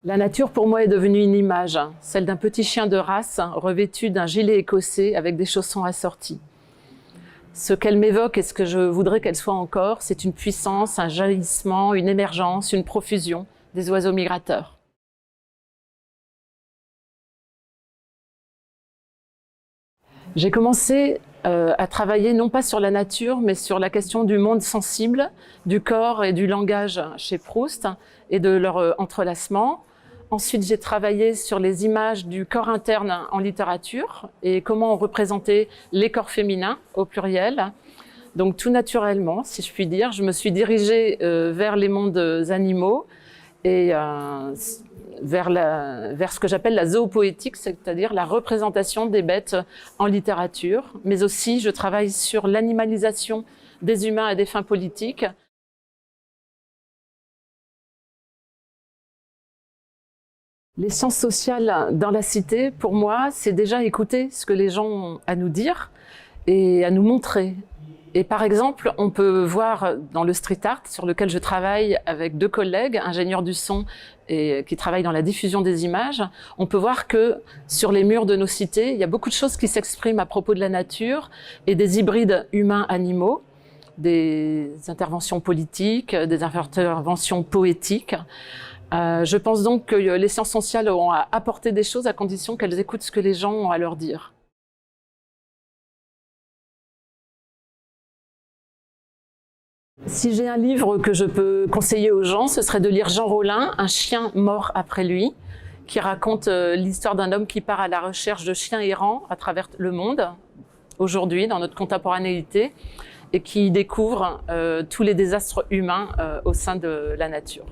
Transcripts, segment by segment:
La nature, pour moi, est devenue une image, celle d'un petit chien de race revêtu d'un gilet écossais avec des chaussons assortis. Ce qu'elle m'évoque et ce que je voudrais qu'elle soit encore, c'est une puissance, un jaillissement, une émergence, une profusion des oiseaux migrateurs. J'ai commencé à travailler non pas sur la nature, mais sur la question du monde sensible, du corps et du langage chez Proust et de leur entrelacement. Ensuite, j'ai travaillé sur les images du corps interne en littérature et comment on représentait les corps féminins au pluriel. Donc tout naturellement, si je puis dire, je me suis dirigée vers les mondes animaux et vers ce que j'appelle la zoopoétique, c'est-à-dire la représentation des bêtes en littérature, mais aussi je travaille sur l'animalisation des humains à des fins politiques. Les sciences sociales dans la cité, pour moi, c'est déjà écouter ce que les gens ont à nous dire et à nous montrer. Et par exemple, on peut voir dans le street art, sur lequel je travaille avec 2 collègues, ingénieurs du son et qui travaillent dans la diffusion des images, on peut voir que sur les murs de nos cités, il y a beaucoup de choses qui s'expriment à propos de la nature et des hybrides humains-animaux, des interventions politiques, des interventions poétiques. Je pense donc que les sciences sociales ont à apporter des choses à condition qu'elles écoutent ce que les gens ont à leur dire. Si j'ai un livre que je peux conseiller aux gens, ce serait de lire Jean Rollin, Un chien mort après lui, qui raconte l'histoire d'un homme qui part à la recherche de chiens errants à travers le monde, aujourd'hui, dans notre contemporanéité, et qui découvre tous les désastres humains au sein de la nature.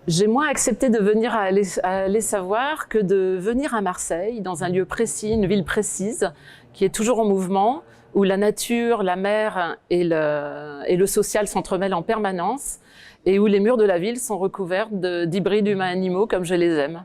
J'ai moins accepté de venir à Les Savoirs que de venir à Marseille, dans un lieu précis, une ville précise, qui est toujours en mouvement, où la nature, la mer et le social s'entremêlent en permanence, et où les murs de la ville sont recouverts d'hybrides humains-animaux comme je les aime.